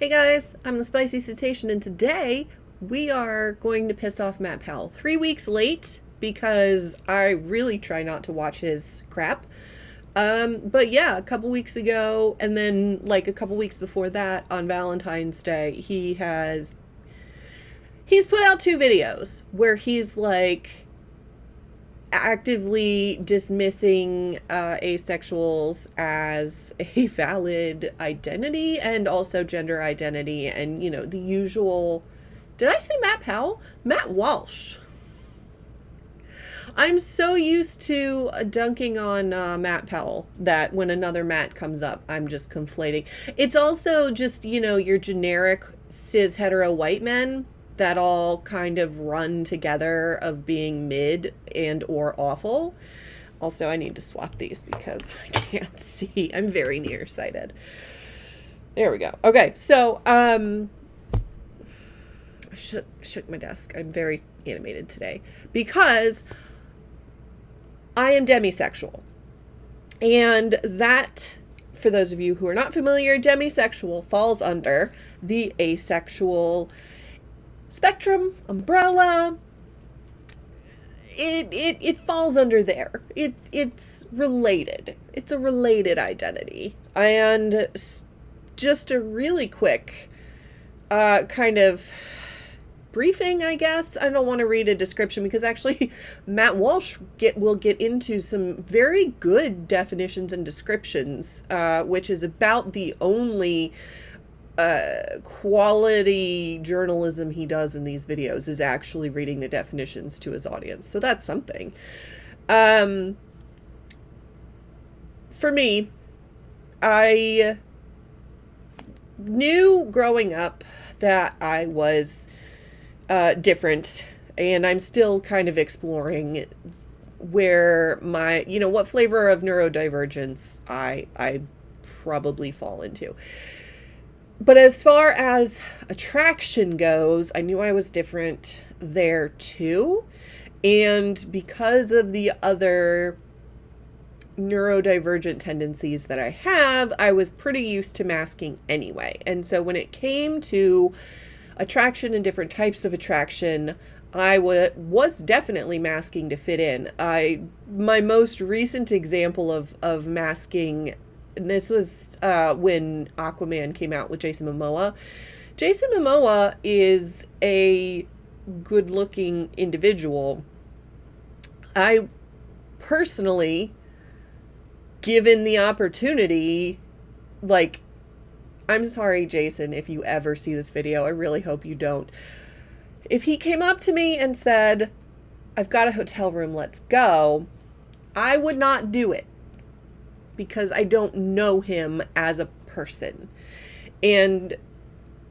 Hey guys, I'm the Spicy Cetacean, and today we are going to piss off Matt Powell. 3 weeks late because I really try not to watch his crap. But yeah, a couple weeks ago, and then like a couple weeks before that on Valentine's Day, he's put out two videos where he's like actively dismissing asexuals as a valid identity and also gender identity, and the usual. Did I say Matt Powell? Matt Walsh. I'm so used to dunking on Matt Powell that when another Matt comes up, I'm just conflating. It's also just, your generic cis hetero white men that all kind of run together of being mid and or awful. Also, I need to swap these because I can't see. I'm very nearsighted. There we go. Okay, so I shook my desk. I'm very animated today because I am demisexual. And that, for those of you who are not familiar, demisexual falls under the asexual spectrum, umbrella. It falls under there. It's related. It's a related identity. And just a really quick kind of briefing, I guess. I don't want to read a description because actually Matt Walsh will get into some very good definitions and descriptions, which is about the only quality journalism he does in these videos is actually reading the definitions to his audience. So that's something. For me, I knew growing up that I was different, and I'm still kind of exploring where my, what flavor of neurodivergence I probably fall into. But as far as attraction goes, I knew I was different there too. And because of the other neurodivergent tendencies that I have, I was pretty used to masking anyway. And so when it came to attraction and different types of attraction, I was definitely masking to fit in. My most recent example of masking, and this was when Aquaman came out with Jason Momoa. Jason Momoa is a good-looking individual. I personally, given the opportunity, like, I'm sorry, Jason, if you ever see this video. I really hope you don't. If he came up to me and said, "I've got a hotel room, let's go," I would not do it because I don't know him as a person. And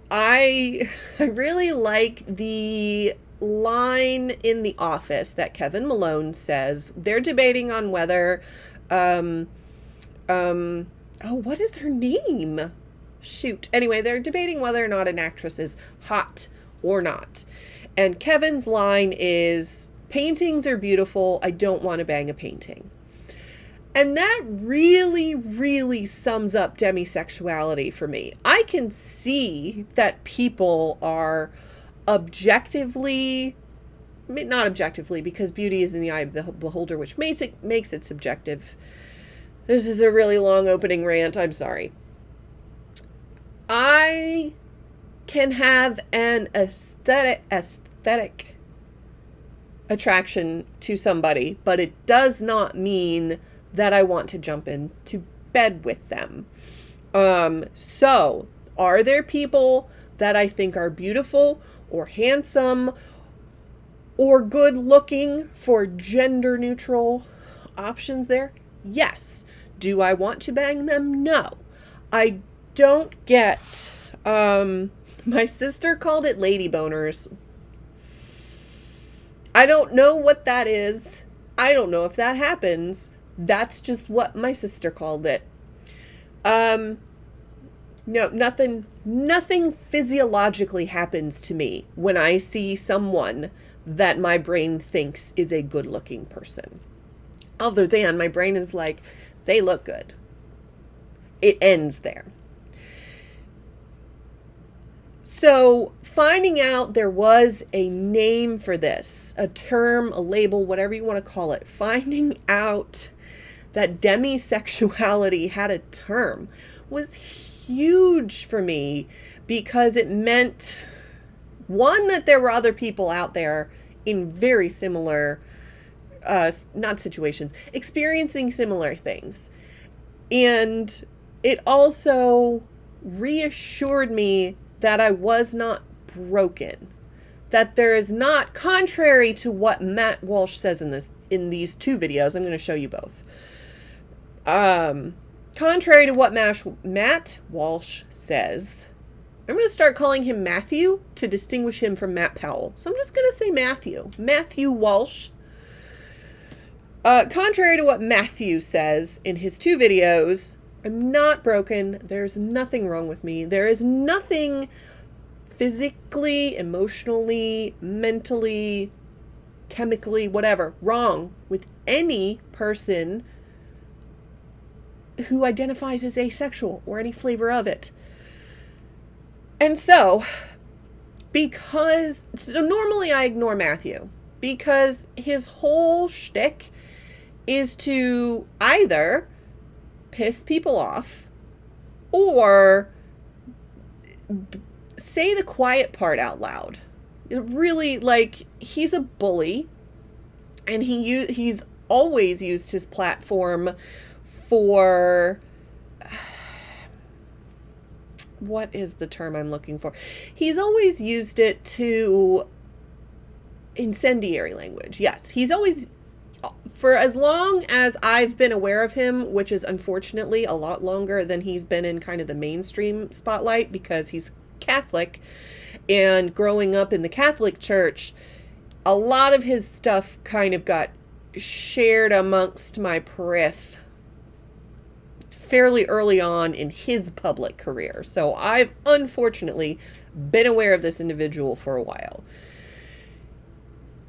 I really like the line in The Office that Kevin Malone says. They're debating on whether, what is her name? Shoot. Anyway, they're debating whether or not an actress is hot or not. And Kevin's line is, "Paintings are beautiful. I don't want to bang a painting." And that really, really sums up demisexuality for me. I can see that people are objectively, not objectively, because beauty is in the eye of the beholder, which makes it subjective. This is a really long opening rant. I'm sorry. I can have an aesthetic attraction to somebody, but it does not mean that I want to jump into bed with them. So are there people that I think are beautiful or handsome or good looking, for gender neutral options there? Yes. Do I want to bang them? No. I don't get, my sister called it lady boners. I don't know what that is. I don't know if that happens. That's just what my sister called it. No, nothing physiologically happens to me when I see someone that my brain thinks is a good looking person. Other than my brain is like, they look good. It ends there. So finding out there was a name for this, a term, a label, whatever you want to call it, finding out that demisexuality had a term was huge for me, because it meant, one, that there were other people out there in very similar, not situations, experiencing similar things. And it also reassured me that I was not broken. That there is not, contrary to what Matt Walsh says in these two videos, I'm going to show you both. Contrary to what Matt Walsh says, I'm going to start calling him Matthew to distinguish him from Matt Powell. So I'm just going to say Matthew Walsh. Contrary to what Matthew says in his two videos, I'm not broken. There's nothing wrong with me. There is nothing physically, emotionally, mentally, chemically, whatever, wrong with any person who identifies as asexual or any flavor of it. And so normally I ignore Matthew, because his whole shtick is to either piss people off or say the quiet part out loud. It really, like, he's a bully, and he's always used his platform for, what is the term I'm looking for? He's always used it to incendiary language. Yes, he's always, for as long as I've been aware of him, which is unfortunately a lot longer than he's been in kind of the mainstream spotlight, because he's Catholic, and growing up in the Catholic Church, a lot of his stuff kind of got shared amongst my periph fairly early on in his public career. So I've unfortunately been aware of this individual for a while.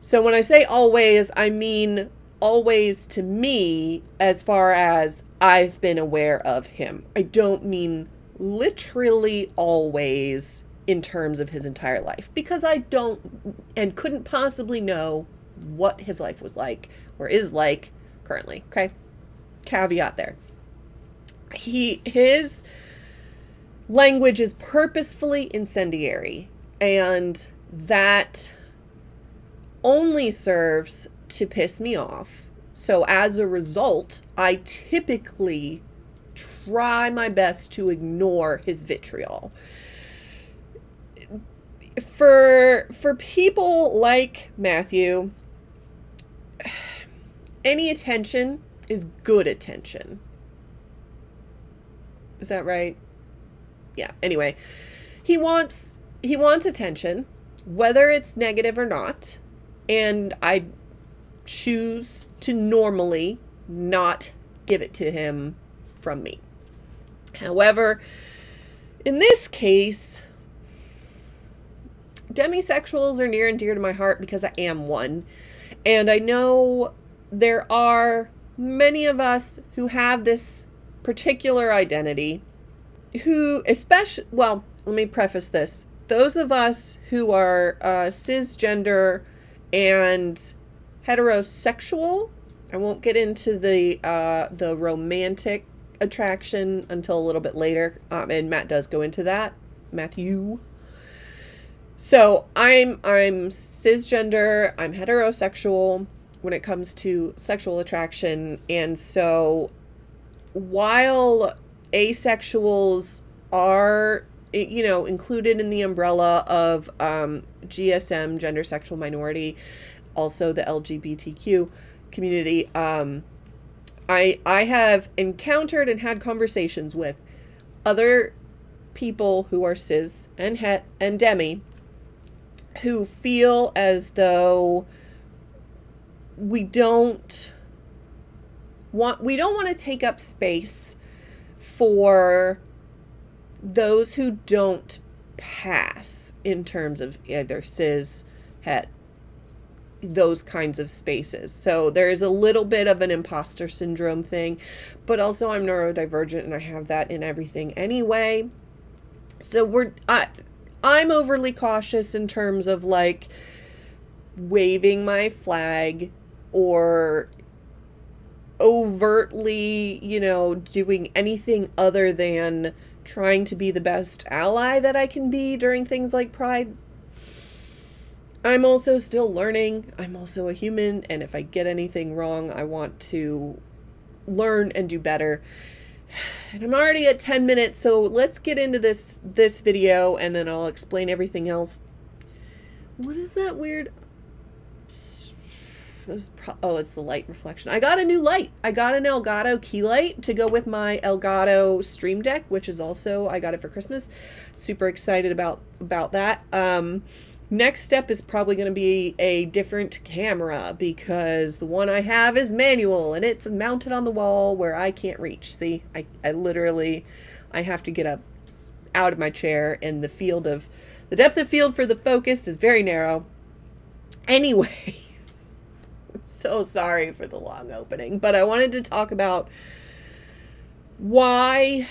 So when I say always, I mean always to me, as far as I've been aware of him. I don't mean literally always in terms of his entire life, because I don't and couldn't possibly know what his life was like or is like currently. Okay, caveat there. His language is purposefully incendiary, and that only serves to piss me off. So as a result, I typically try my best to ignore his vitriol. For people like Matthew, any attention is good attention. Is that right? Yeah. Anyway, he wants attention, whether it's negative or not, and I choose to normally not give it to him from me. However, in this case, demisexuals are near and dear to my heart because I am one. And I know there are many of us who have this particular identity who, well, let me preface this. Those of us who are cisgender and heterosexual, I won't get into the romantic attraction until a little bit later, and Matt does go into that. Matthew. So I'm cisgender, I'm heterosexual when it comes to sexual attraction, and so while asexuals are, included in the umbrella of GSM, gender sexual minority, also the LGBTQ community, I have encountered and had conversations with other people who are cis and het and demi who feel as though we don't want to take up space for those who don't pass in terms of either cis, het, those kinds of spaces. So there is a little bit of an imposter syndrome thing, but also I'm neurodivergent and I have that in everything anyway. So I'm overly cautious in terms of like waving my flag or overtly, you know, doing anything other than trying to be the best ally that I can be during things like Pride. I'm also still learning. I'm also a human, and if I get anything wrong, I want to learn and do better. And I'm already at 10 minutes, so let's get into this video, and then I'll explain everything else. What is that weird? Oh, it's the light reflection. I got a new light. I got an Elgato key light to go with my Elgato Stream Deck, which is also, I got it for Christmas. Super excited about that. Next step is probably going to be a different camera, because the one I have is manual and it's mounted on the wall where I can't reach. See, I literally, I have to get up out of my chair, and the depth of field for the focus is very narrow. Anyway, I'm so sorry for the long opening, but I wanted to talk about why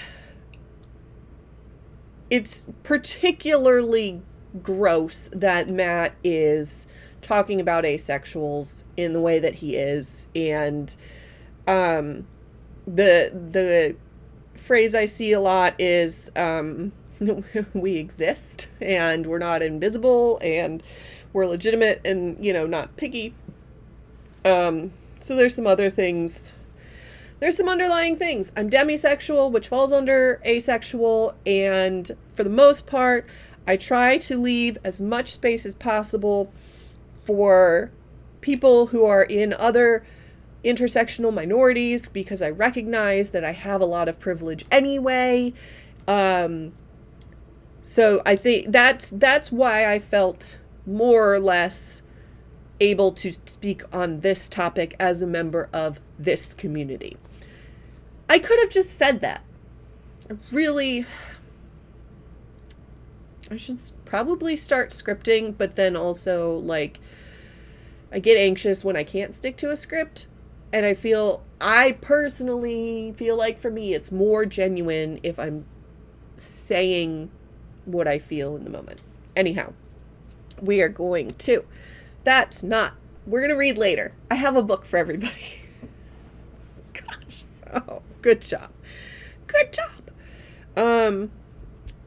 it's particularly gross that Matt is talking about asexuals in the way that he is, and the phrase I see a lot is we exist and we're not invisible and we're legitimate and, you know, not picky. So there's some other things. There's some underlying things. I'm demisexual, which falls under asexual, and for the most part I try to leave as much space as possible for people who are in other intersectional minorities, because I recognize that I have a lot of privilege anyway. So I think that's why I felt more or less able to speak on this topic as a member of this community. I could have just said that. I should probably start scripting, but then also, like, I get anxious when I can't stick to a script, and I personally feel like for me it's more genuine if I'm saying what I feel in the moment. Anyhow, we're going to read later. I have a book for everybody. Gosh. Oh, good job.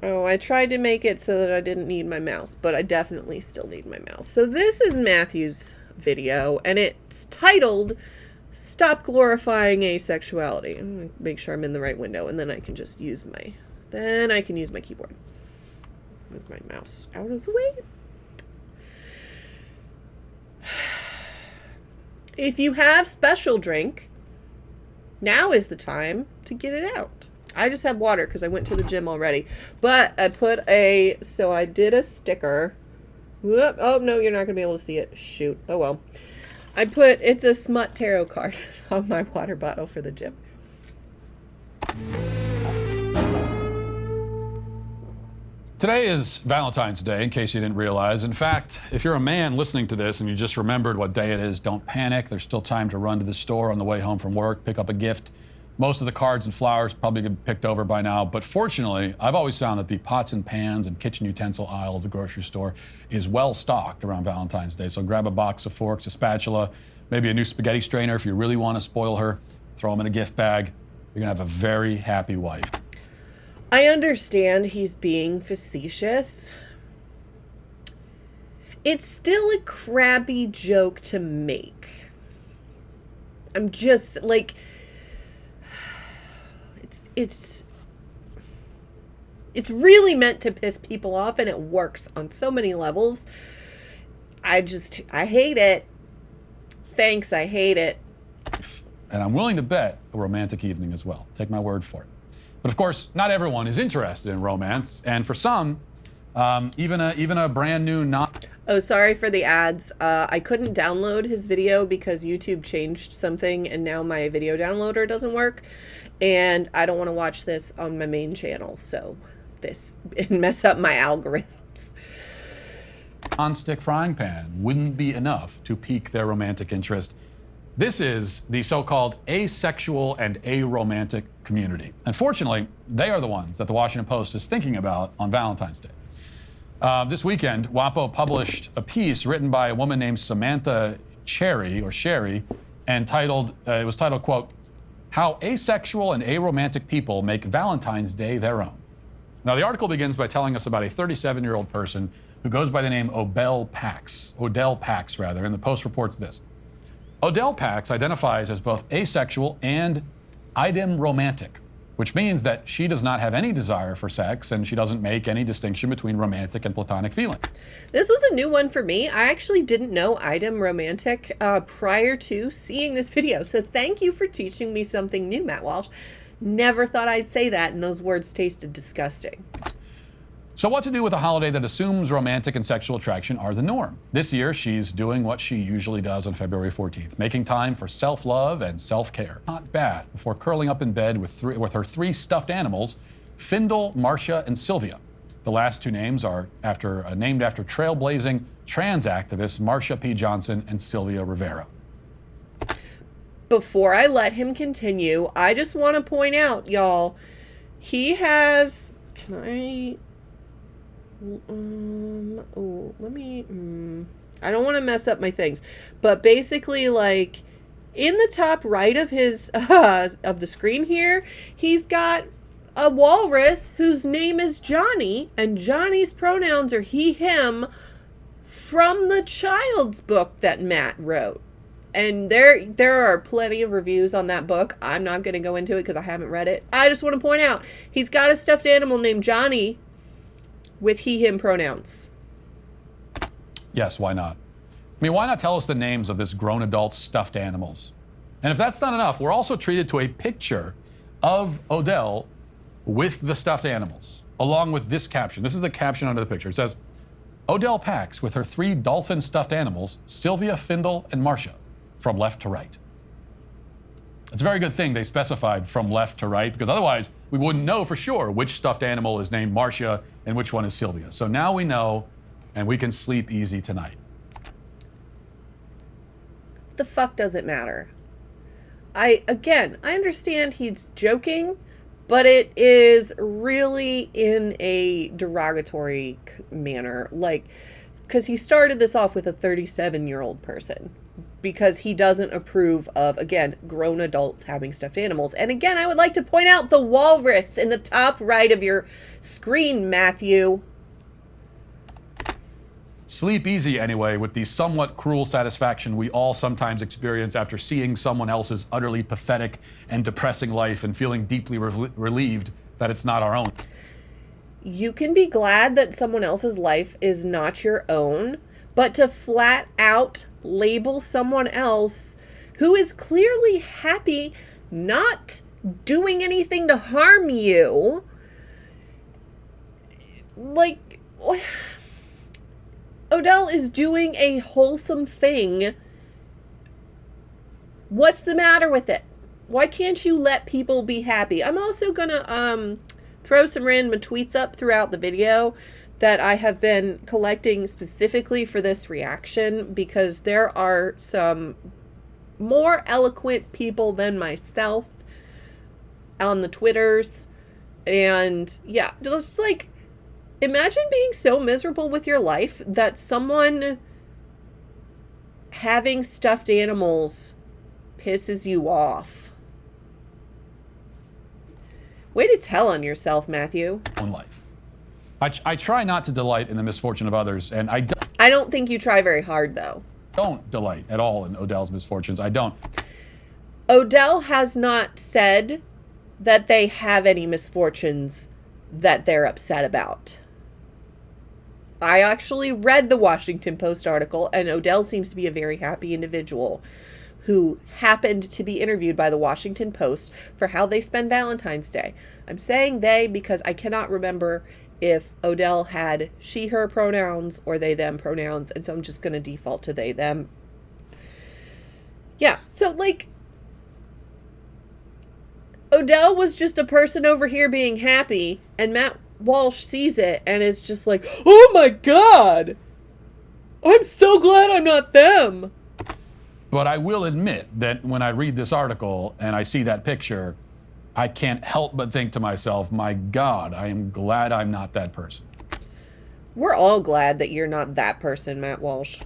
Oh, I tried to make it so that I didn't need my mouse, but I definitely still need my mouse. So this is Matthew's video, and it's titled Stop Glorifying Asexuality. I'm going to make sure I'm in the right window, and then I can just use my keyboard. Move my mouse out of the way. If you have special drink, now is the time to get it out. I just have water because I went to the gym already. But I did a sticker. Whoop. Oh, no, you're not going to be able to see it. Shoot. Oh, well. It's a smut tarot card on my water bottle for the gym. Today is Valentine's Day, in case you didn't realize. In fact, if you're a man listening to this and you just remembered what day it is, don't panic. There's still time to run to the store on the way home from work, pick up a gift. Most of the cards and flowers probably get picked over by now, but fortunately, I've always found that the pots and pans and kitchen utensil aisle of the grocery store is well stocked around Valentine's Day. So grab a box of forks, a spatula, maybe a new spaghetti strainer if you really want to spoil her. Throw them in a gift bag. You're gonna have a very happy wife. I understand he's being facetious. It's still a crappy joke to make. I'm just like, it's really meant to piss people off, and it works on so many levels. I hate it. Thanks, I hate it. And I'm willing to bet a romantic evening as well. Take my word for it. But of course, not everyone is interested in romance, and for some, even a brand new Oh, sorry for the ads. I couldn't download his video because YouTube changed something, and now my video downloader doesn't work, and I don't want to watch this on my main channel, so it mess up my algorithms. Non-stick frying pan wouldn't be enough to pique their romantic interest. This is the so-called asexual and aromantic community. Unfortunately, they are the ones that the Washington Post is thinking about on Valentine's Day. This weekend, WAPO published a piece written by a woman named Samantha Sherry, and it was titled, quote, "How Asexual and Aromantic People Make Valentine's Day Their Own." Now, the article begins by telling us about a 37-year-old person who goes by the name Odell Pax, and the Post reports this. Odell Pax identifies as both asexual and idem romantic, which means that she does not have any desire for sex and she doesn't make any distinction between romantic and platonic feeling. This was a new one for me. I actually didn't know idem romantic prior to seeing this video. So thank you for teaching me something new, Matt Walsh. Never thought I'd say that, and those words tasted disgusting. So what to do with a holiday that assumes romantic and sexual attraction are the norm? This year, she's doing what she usually does on February 14th, making time for self-love and self-care. Hot bath before curling up in bed with her three stuffed animals, Findle, Marcia, and Sylvia. The last two names are named after trailblazing trans activists Marcia P. Johnson and Sylvia Rivera. Before I let him continue, I just want to point out, y'all, he has... Can I... I don't want to mess up my things, but basically, like, in the top right of his of the screen here, he's got a walrus whose name is Johnny, and Johnny's pronouns are he, him, from the child's book that Matt wrote. And there are plenty of reviews on that book. I'm not going to go into it because I haven't read it. I just want to point out, he's got a stuffed animal named Johnny with he, him pronouns. Yes, why not? I mean, why not tell us the names of this grown adult's stuffed animals? And if that's not enough, we're also treated to a picture of Odell with the stuffed animals, along with this caption. This is the caption under the picture. It says, Odell Pax with her three dolphin stuffed animals, Sylvia, Findle, and Marcia, from left to right. It's a very good thing they specified from left to right, because otherwise we wouldn't know for sure which stuffed animal is named Marcia and which one is Sylvia. So now we know, and we can sleep easy tonight. The fuck does it matter? I understand he's joking, but it is really in a derogatory manner. Like, because he started this off with a 37-year-old person. Because he doesn't approve of, again, grown adults having stuffed animals. And again, I would like to point out the walrus in the top right of your screen, Matthew. Sleep easy, anyway, with the somewhat cruel satisfaction we all sometimes experience after seeing someone else's utterly pathetic and depressing life and feeling deeply relieved that it's not our own. You can be glad that someone else's life is not your own, but to flat out label someone else who is clearly happy not doing anything to harm you, like, Odell is doing a wholesome thing. What's the matter with it? Why can't you let people be happy? I'm also gonna throw some random tweets up throughout the video that I have been collecting specifically for this reaction, because there are some more eloquent people than myself on the Twitters. And yeah, just like, imagine being so miserable with your life that someone having stuffed animals pisses you off. Way to tell on yourself, Matthew. Own life. I try not to delight in the misfortune of others, and I don't think you try very hard, though. Don't delight at all in Odell's misfortunes. I don't. Odell has not said that they have any misfortunes that they're upset about. I actually read the Washington Post article, and Odell seems to be a very happy individual who happened to be interviewed by the Washington Post for how they spend Valentine's Day. I'm saying they because I cannot remember if Odell had she, her pronouns or they, them pronouns, and so I'm just going to default to they, them. Yeah, so like, Odell was just a person over here being happy, and Matt Walsh sees it and is just like, oh my God, I'm so glad I'm not them. But I will admit that when I read this article and I see that picture, I can't help but think to myself, my God, I am glad I'm not that person. We're all glad that you're not that person, Matt Walsh.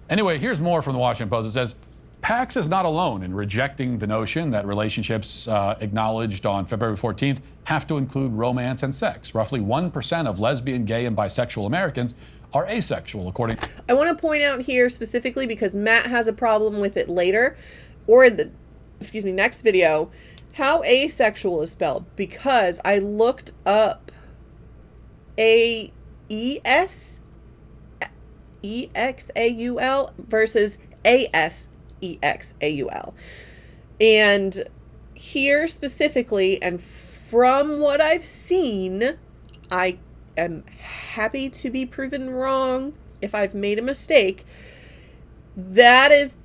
Anyway, here's more from the Washington Post. It says, PAX is not alone in rejecting the notion that relationships acknowledged on February 14th have to include romance and sex. Roughly 1% of lesbian, gay, and bisexual Americans are asexual, according. I want to point out here specifically because Matt has a problem with it later, or in the, next video, how asexual is spelled, because I looked up AESEXAUL versus ASEXAUL. And here specifically, and from what I've seen, I am happy to be proven wrong if I've made a mistake. That is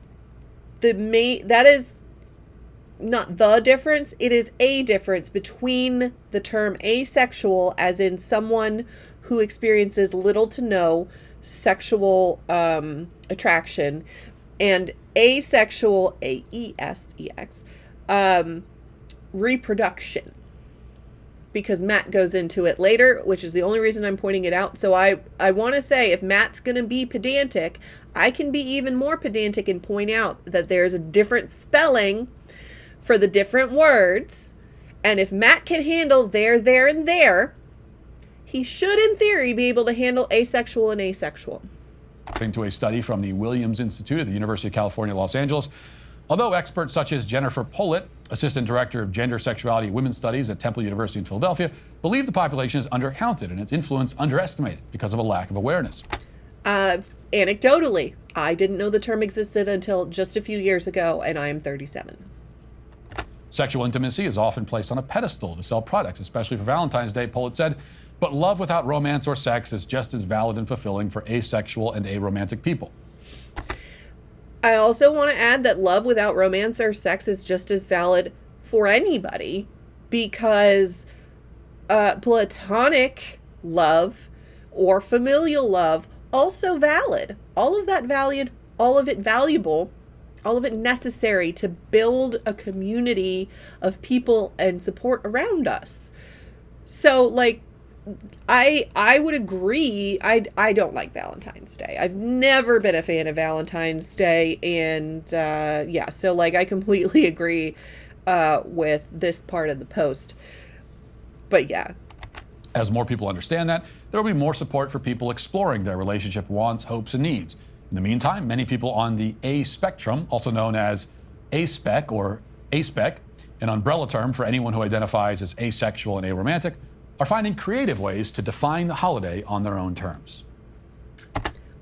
not the difference. It is a difference between the term asexual, as in someone who experiences little to no sexual attraction, and asexual, AESEX, reproduction. Because Matt goes into it later, which is the only reason I'm pointing it out. So I want to say, if Matt's going to be pedantic, I can be even more pedantic and point out that there's a different spelling for the different words. And if Matt can handle there, and there, he should, in theory, be able to handle asexual and asexual. According to a study from the Williams Institute at the University of California, Los Angeles, although experts such as Jennifer Pollitt, Assistant Director of Gender, Sexuality, and Women's Studies at Temple University in Philadelphia, believe the population is undercounted and its influence underestimated because of a lack of awareness. Anecdotally, I didn't know the term existed until just a few years ago, and I am 37. Sexual intimacy is often placed on a pedestal to sell products, especially for Valentine's Day, Pollitt said. But love without romance or sex is just as valid and fulfilling for asexual and aromantic people. I also want to add that love without romance or sex is just as valid for anybody, because platonic love or familial love also valid. All of that valid, all of it valuable, all of it necessary to build a community of people and support around us. So, like, I would agree. I don't like Valentine's Day. I've never been a fan of Valentine's Day, and yeah, so like I completely agree with this part of the post. But yeah. As more people understand that, there will be more support for people exploring their relationship wants, hopes, and needs. In the meantime, many people on the A spectrum, also known as ASPEC or ASPEC, an umbrella term for anyone who identifies as asexual and aromantic, are finding creative ways to define the holiday on their own terms.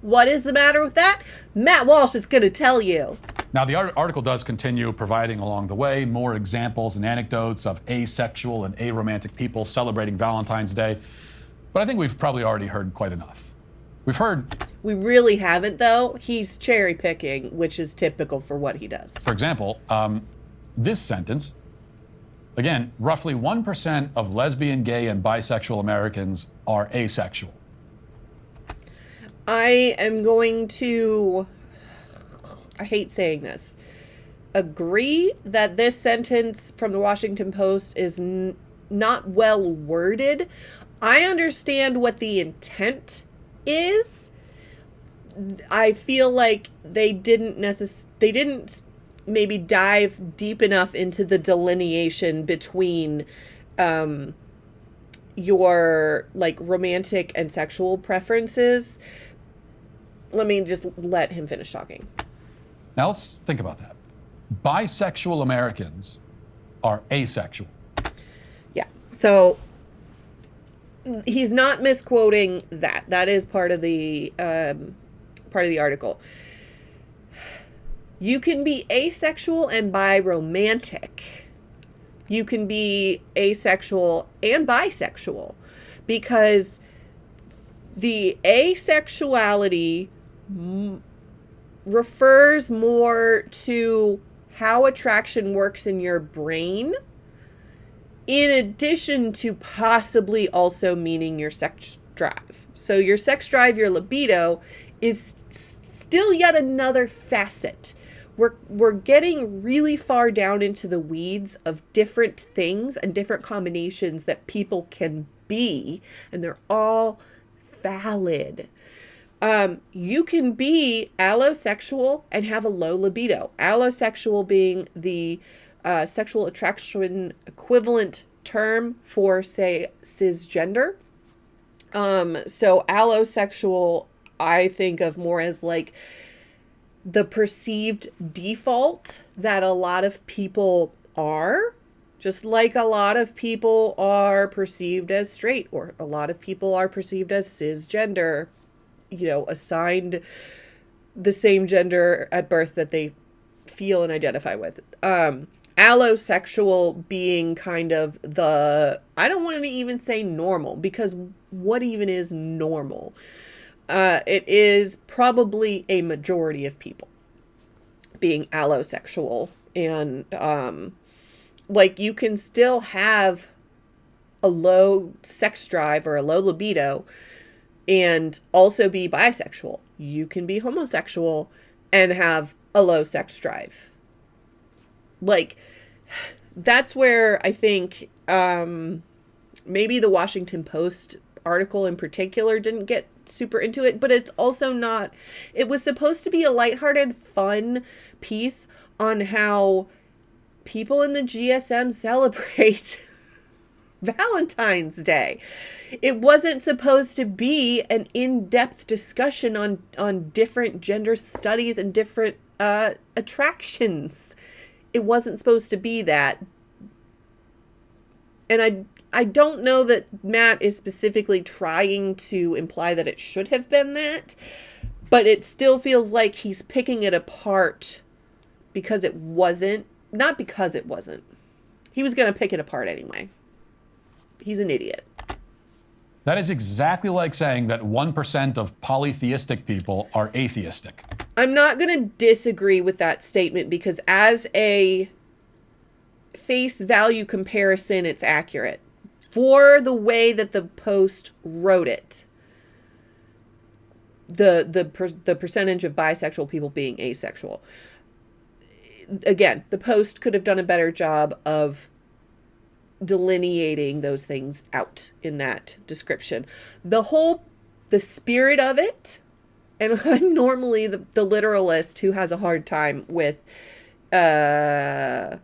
What is the matter with that? Matt Walsh is going to tell you. Now, the article does continue providing along the way more examples and anecdotes of asexual and aromantic people celebrating Valentine's Day, but I think we've probably already heard quite enough. We really haven't, though. He's cherry picking, which is typical for what he does. For example, this sentence, again, roughly 1% of lesbian, gay, and bisexual Americans are asexual. I am going to, I hate saying this, agree that this sentence from the Washington Post is not well worded. I understand what the intent is. I feel like they didn't maybe dive deep enough into the delineation between your like romantic and sexual preferences. Let me just let him finish talking. Now let's think about that. Bisexual Americans are asexual. Yeah. So he's not misquoting that. That is part of the article. You can be asexual and biromantic. You can be asexual and bisexual, because the asexuality refers more to how attraction works in your brain, in addition to possibly also meaning your sex drive. So your sex drive, your libido, is still yet another facet. We're getting really far down into the weeds of different things and different combinations that people can be, and they're all valid. You can be allosexual and have a low libido. Allosexual being the sexual attraction equivalent term for, say, cisgender. So allosexual, I think of more as like the perceived default that a lot of people are, just like a lot of people are perceived as straight, or a lot of people are perceived as cisgender, assigned the same gender at birth that they feel and identify with. Allosexual being kind of I don't want to even say normal, because what even is normal? It is probably a majority of people being allosexual. And like, you can still have a low sex drive or a low libido and also be bisexual. You can be homosexual and have a low sex drive. Like, that's where I think maybe the Washington Post article in particular didn't get super into it, but it's also not, it was supposed to be a lighthearted, fun piece on how people in the GSM celebrate Valentine's Day. It wasn't supposed to be an in-depth discussion on different gender studies and different attractions. It wasn't supposed to be that. And I don't know that Matt is specifically trying to imply that it should have been that, but it still feels like he's picking it apart because it wasn't. Not because it wasn't. He was going to pick it apart anyway. He's an idiot. That is exactly like saying that 1% of polytheistic people are atheistic. I'm not going to disagree with that statement, because as a face value comparison, it's accurate. For the way that the Post wrote it, the percentage of bisexual people being asexual. Again, the Post could have done a better job of delineating those things out in that description. The spirit of it, and I'm normally the literalist who has a hard time with the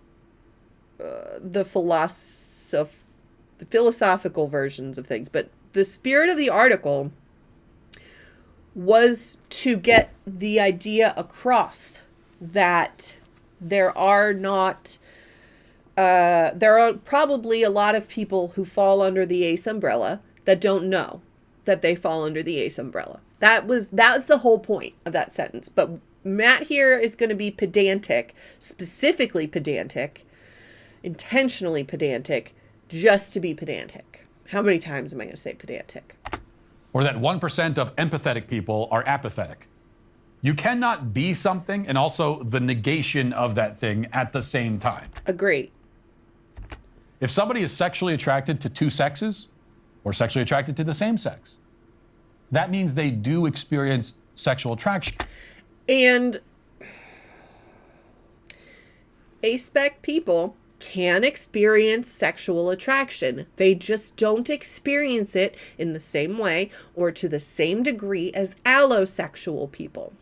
philosophical versions of things, but the spirit of the article was to get the idea across that there are probably a lot of people who fall under the ace umbrella that don't know that they fall under the ace umbrella. That was the whole point of that sentence. But Matt here is going to be pedantic, specifically pedantic, intentionally pedantic, just to be pedantic. How many times am I going to say pedantic? Or that 1% of empathetic people are apathetic. You cannot be something and also the negation of that thing at the same time. Agree. If somebody is sexually attracted to two sexes or sexually attracted to the same sex, that means they do experience sexual attraction. And aspec people can experience sexual attraction. They just don't experience it in the same way or to the same degree as allosexual people.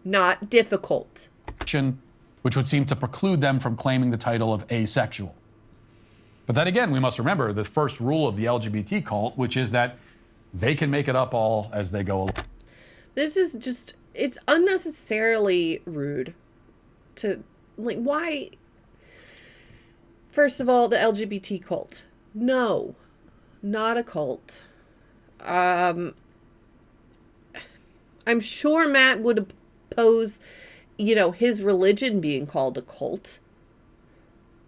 Not difficult. Which would seem to preclude them from claiming the title of asexual. But then again, we must remember the first rule of the LGBT cult, which is that they can make it up all as they go along. This is just, it's unnecessarily rude to, like, why? First of all, the LGBT cult. No, not a cult. I'm sure Matt would oppose, his religion being called a cult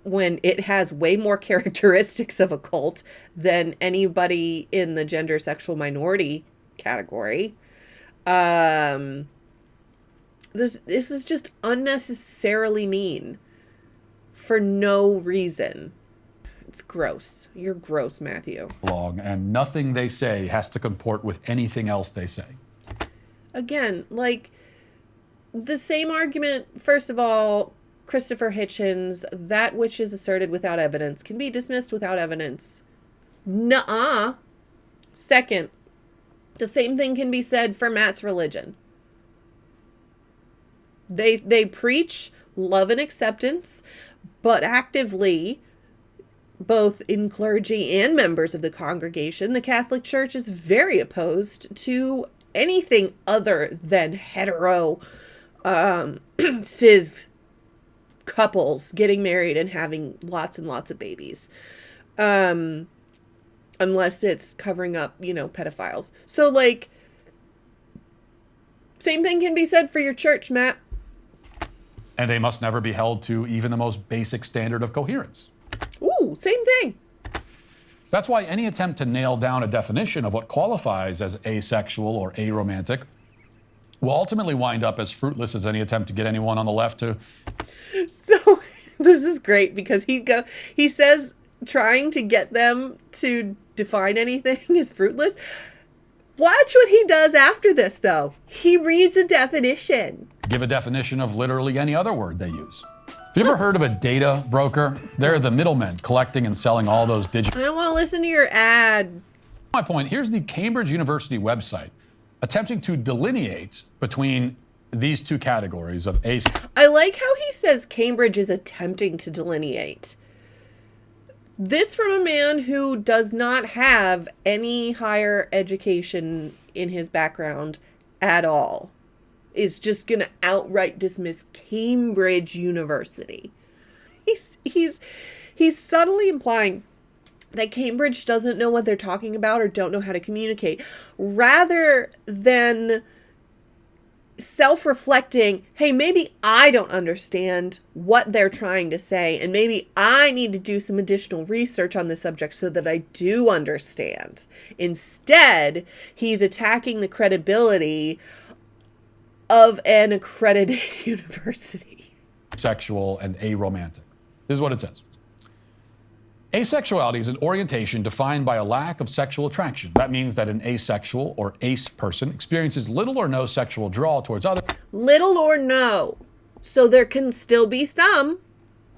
when it has way more characteristics of a cult than anybody in the gender sexual minority category. This is just unnecessarily mean for no reason. It's gross. You're gross, Matthew. And nothing they say has to comport with anything else they say. Again, like, the same argument, first of all, Christopher Hitchens, that which is asserted without evidence can be dismissed without evidence. Nuh-uh. Second, The same thing can be said for Matt's religion. They preach love and acceptance, but actively, both in clergy and members of the congregation, the Catholic Church is very opposed to anything other than hetero cis couples getting married and having lots and lots of babies. Unless it's covering up, pedophiles. So, like, same thing can be said for your church, Matt. And they must never be held to even the most basic standard of coherence. Ooh, same thing. That's why any attempt to nail down a definition of what qualifies as asexual or aromantic will ultimately wind up as fruitless as any attempt to get anyone on the left to... So, this is great because he says trying to get them to define anything is fruitless. Watch what he does after this, though. He reads a definition. Give a definition of literally any other word they use. Have you ever heard of a data broker? They're the middlemen collecting and selling all those digital... I don't want to listen to your ad. My point, here's the Cambridge University website attempting to delineate between these two categories of ace... I like how he says Cambridge is attempting to delineate. This from a man who does not have any higher education in his background at all. Is just going to outright dismiss Cambridge University. He's subtly implying that Cambridge doesn't know what they're talking about or don't know how to communicate, rather than self-reflecting, hey, maybe I don't understand what they're trying to say, and maybe I need to do some additional research on the subject so that I do understand. Instead, he's attacking the credibility of an accredited university. Sexual and aromantic. This is what it says. Asexuality is an orientation defined by a lack of sexual attraction. That means that an asexual or ace person experiences little or no sexual draw towards others. Little or no. So there can still be some.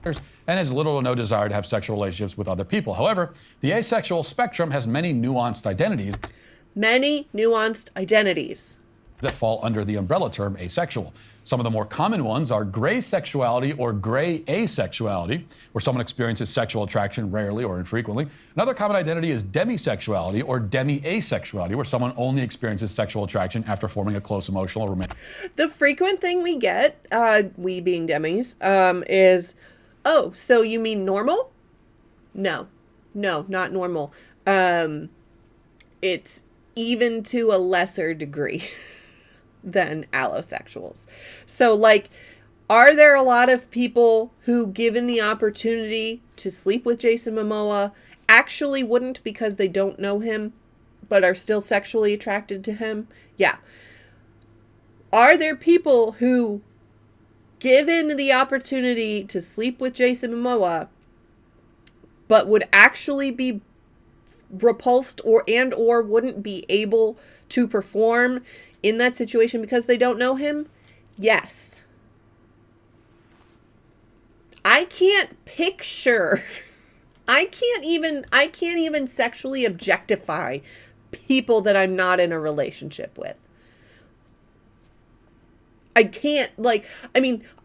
And has little or no desire to have sexual relationships with other people. However, the asexual spectrum has many nuanced identities. Many nuanced identities That fall under the umbrella term asexual. Some of the more common ones are gray sexuality or gray asexuality, where someone experiences sexual attraction rarely or infrequently. Another common identity is demisexuality or demi-asexuality, where someone only experiences sexual attraction after forming a close emotional romantic. The frequent thing we get, we being demis, is, oh, so you mean normal? No, not normal. It's even to a lesser degree than allosexuals. So, like, are there a lot of people who, given the opportunity to sleep with Jason Momoa, actually wouldn't because they don't know him, but are still sexually attracted to him? Yeah. Are there people who, given the opportunity to sleep with Jason Momoa, but would actually be repulsed or wouldn't be able to perform in that situation because they don't know him? Yes. I can't picture, I can't even sexually objectify people that I'm not in a relationship with. I can't,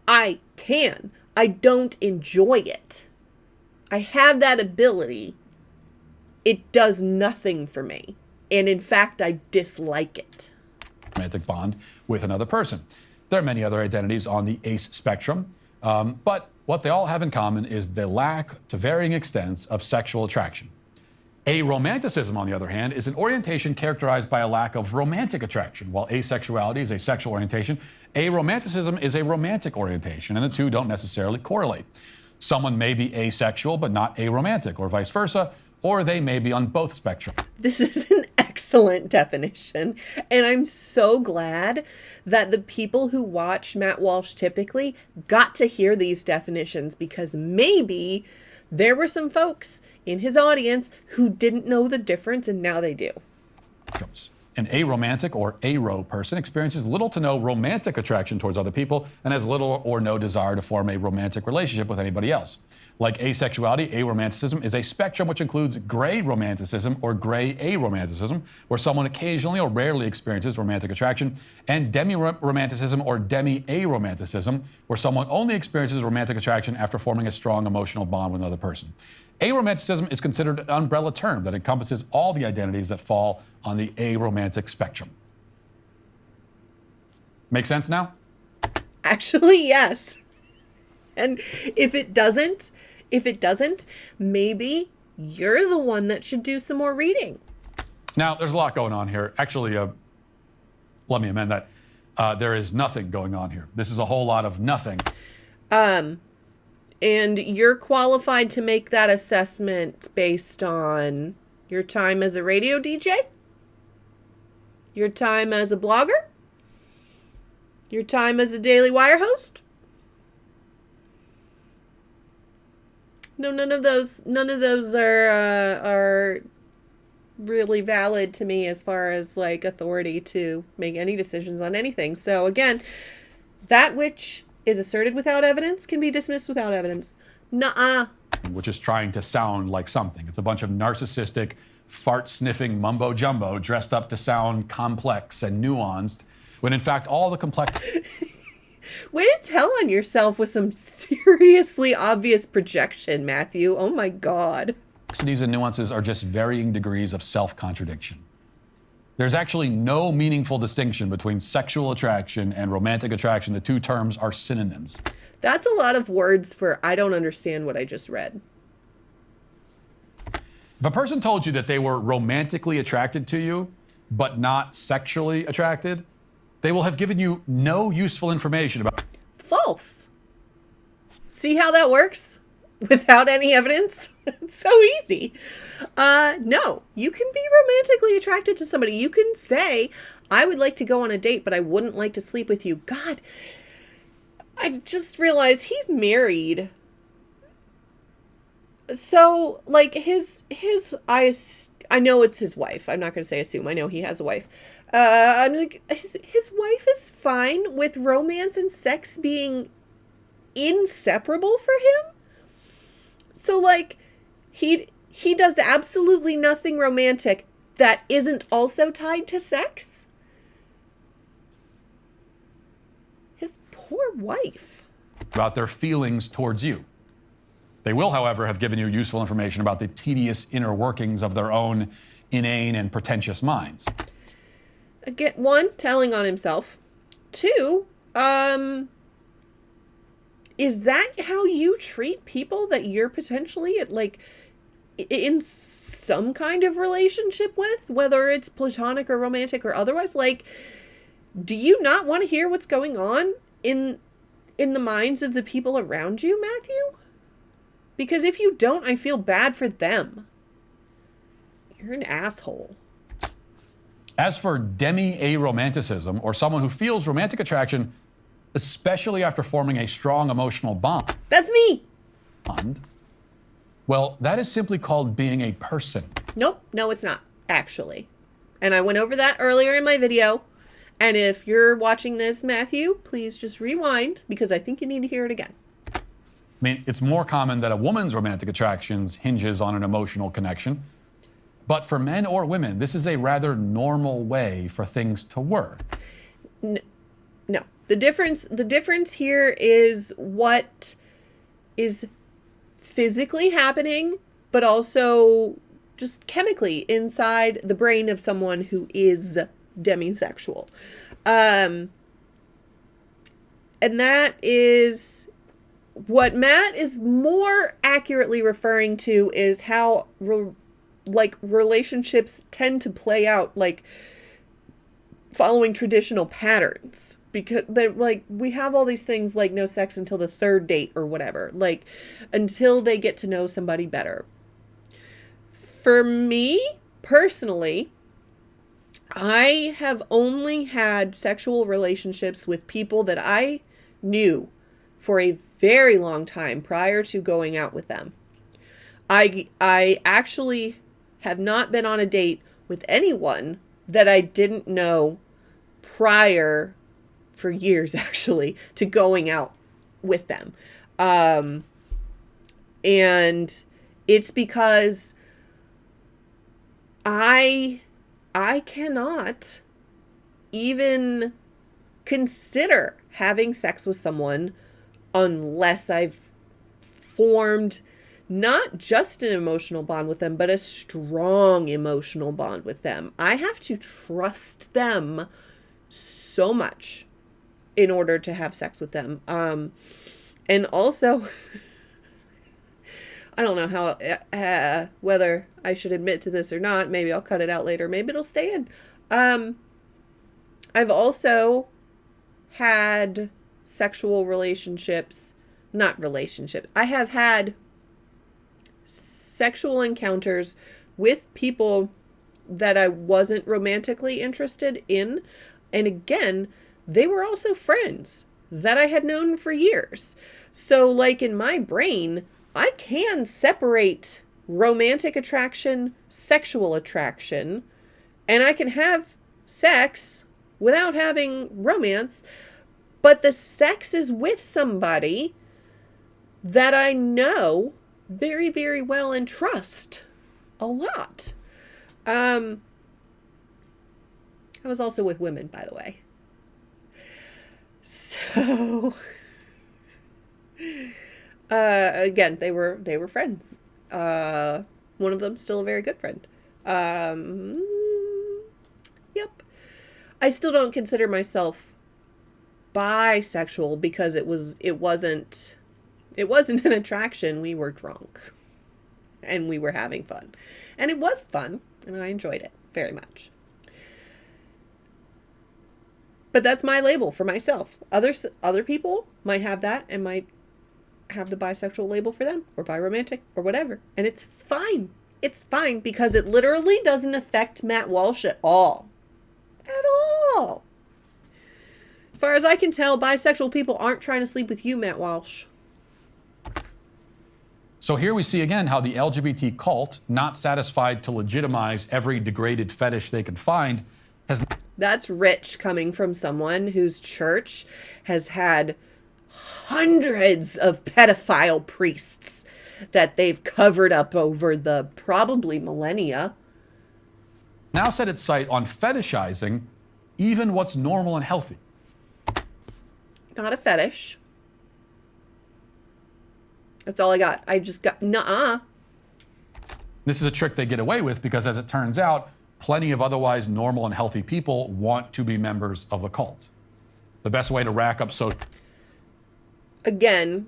I can. I don't enjoy it. I have that ability. It does nothing for me. And in fact, I dislike it. Romantic bond with another person. There are many other identities on the ace spectrum, but what they all have in common is the lack, to varying extents, of sexual attraction. Aromanticism, on the other hand, is an orientation characterized by a lack of romantic attraction. While asexuality is a sexual orientation, aromanticism is a romantic orientation, and the two don't necessarily correlate. Someone may be asexual but not aromantic, or vice versa, or they may be on both spectrums. This is an excellent definition, and I'm so glad that the people who watch Matt Walsh typically got to hear these definitions, because maybe there were some folks in his audience who didn't know the difference, and now they do. An aromantic or aro person experiences little to no romantic attraction towards other people and has little or no desire to form a romantic relationship with anybody else. Like asexuality, aromanticism is a spectrum which includes gray romanticism or gray aromanticism, where someone occasionally or rarely experiences romantic attraction, and demi-romanticism or demi-aromanticism, where someone only experiences romantic attraction after forming a strong emotional bond with another person. Aromanticism is considered an umbrella term that encompasses all the identities that fall on the aromantic spectrum. Make sense now? Actually, yes. And if it doesn't, maybe you're the one that should do some more reading. Now, there's a lot going on here. Actually, let me amend that. There is nothing going on here. This is a whole lot of nothing. And you're qualified to make that assessment based on your time as a radio DJ, your time as a blogger, your time as a Daily Wire host. No, none of those are really valid to me as far as like authority to make any decisions on anything. So again, that which is asserted without evidence can be dismissed without evidence. Nuh-uh. Which is trying to sound like something. It's a bunch of narcissistic, fart-sniffing mumbo-jumbo dressed up to sound complex and nuanced, when in fact all the complex... Way to tell on yourself with some seriously obvious projection, Matthew. Oh my God. Complexities and nuances are just varying degrees of self-contradiction. There's actually no meaningful distinction between sexual attraction and romantic attraction. The two terms are synonyms. That's a lot of words for I don't understand what I just read. If a person told you that they were romantically attracted to you, but not sexually attracted, they will have given you no useful information about... False. See how that works? Without any evidence? It's so easy. No, you can be romantically attracted to somebody. You can say, I would like to go on a date, but I wouldn't like to sleep with you. God, I just realized he's married. So, like, I know it's his wife. I'm not going to say assume. I know he has a wife. I'm like, his wife is fine with romance and sex being inseparable for him. So, like, he does absolutely nothing romantic that isn't also tied to sex. His poor wife. About their feelings towards you. They will, however, have given you useful information about the tedious inner workings of their own inane and pretentious minds. Again, one, telling on himself. Two, is that how you treat people that you're potentially like in some kind of relationship with, whether it's platonic or romantic or otherwise? Like, do you not want to hear what's going on in the minds of the people around you, Matthew? Because if you don't, I feel bad for them. You're an asshole. As for demi-aromanticism, or someone who feels romantic attraction, especially after forming a strong emotional bond. That's me. Well, that is simply called being a person. Nope. No, it's not, actually. And I went over that earlier in my video. And if you're watching this, Matthew, please just rewind, because I think you need to hear it again. I mean, it's more common that a woman's romantic attractions hinges on an emotional connection. But for men or women, this is a rather normal way for things to work. No. The difference here is what is physically happening, but also just chemically inside the brain of someone who is demisexual. And that is what Matt is more accurately referring to is how relationships tend to play out like following traditional patterns, because they're like, we have all these things like no sex until the third date or whatever, like until they get to know somebody better. For me personally, I have only had sexual relationships with people that I knew for a very long time prior to going out with them. I actually have not been on a date with anyone that I didn't know prior, for years actually, to going out with them. And it's because I cannot even consider having sex with someone unless I've formed not just an emotional bond with them, but a strong emotional bond with them. I have to trust them so much in order to have sex with them. And also, I don't know how, whether I should admit to this or not. Maybe I'll cut it out later. Maybe it'll stay in. I've also had sexual relationships, not relationship. I have had sexual encounters with people that I wasn't romantically interested in. And again, they were also friends that I had known for years. So, like, in my brain, I can separate romantic attraction, sexual attraction, and I can have sex without having romance, but the sex is with somebody that I know very, very well and trust a lot. I was also with women, by the way. So, again, they were friends. One of them still a very good friend. Yep. I still don't consider myself bisexual because it wasn't an attraction. We were drunk and we were having fun, and it was fun, and I enjoyed it very much. But that's my label for myself. Other people might have that and might have the bisexual label for them, or biromantic, or whatever. And it's fine. It's fine because it literally doesn't affect Matt Walsh at all. At all. As far as I can tell, bisexual people aren't trying to sleep with you, Matt Walsh. So here we see again how the LGBT cult, not satisfied to legitimize every degraded fetish they can find, has... That's rich coming from someone whose church has had hundreds of pedophile priests that they've covered up over the probably millennia. Now set its sight on fetishizing even what's normal and healthy. Not a fetish. That's all I got. I just got, nuh-uh. This is a trick they get away with because, as it turns out, plenty of otherwise normal and healthy people want to be members of the cult. The best way to rack up Again,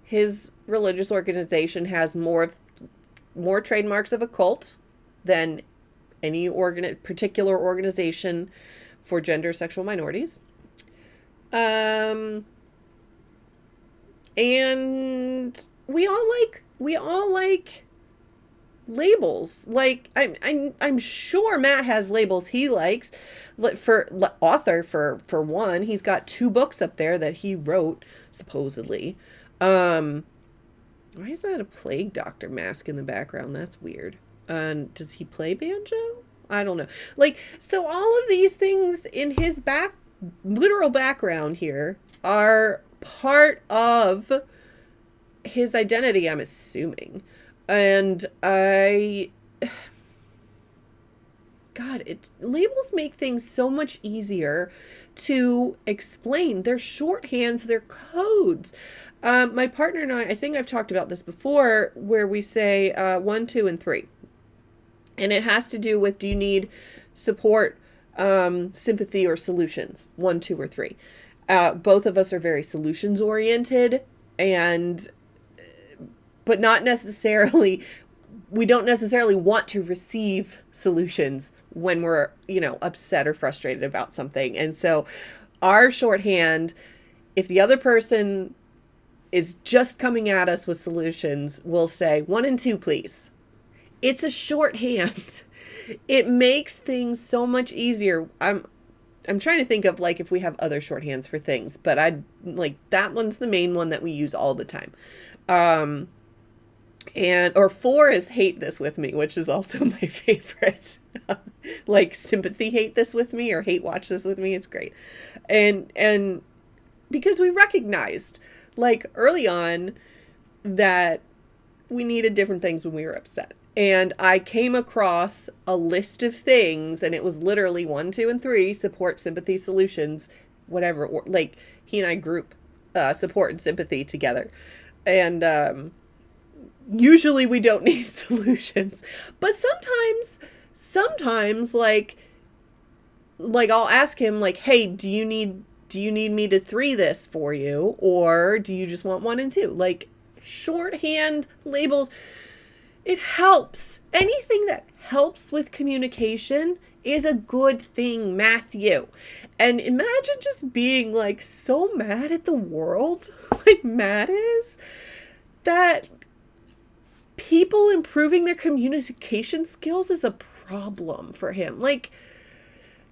his religious organization has more trademarks of a cult than any particular organization for gender sexual minorities. And we all like labels. Like, I'm sure Matt has labels he likes. For one, he's got 2 books up there that he wrote, supposedly. Why is that a plague doctor mask in the background? That's weird. Does he play banjo? I don't know. Like, so all of these things in his literal background here are part of his identity, I'm assuming. And labels make things so much easier to explain. They're shorthands, they're codes. My partner and I think I've talked about this before, where we say 1, 2, and 3. And it has to do with, do you need support, sympathy, or solutions? 1, 2, or 3. Both of us are very solutions oriented, but not necessarily, we don't necessarily want to receive solutions when we're, upset or frustrated about something. And so our shorthand, if the other person is just coming at us with solutions, we'll say 1 and 2, please. It's a shorthand. It makes things so much easier. I'm trying to think of, like, if we have other shorthands for things, but that one's the main one that we use all the time. And or 4 is hate this with me, which is also my favorite. Like sympathy hate this with me or hate watch this with me. It's great. And because we recognized like early on that we needed different things when we were upset. And I came across a list of things, and it was literally 1, 2, and 3 support, sympathy, solutions, whatever. Or, like he and I group support and sympathy together. And usually we don't need solutions, but sometimes like I'll ask him like, hey, do you need me to 3 this for you, or do you just want 1 and 2? Like shorthand labels, it helps. Anything that helps with communication is a good thing, Matthew. And imagine just being like so mad at the world, like Matt is, that people improving their communication skills is a problem for him. Like,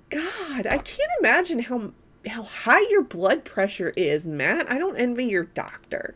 God, I can't imagine how high your blood pressure is, Matt. I don't envy your doctor.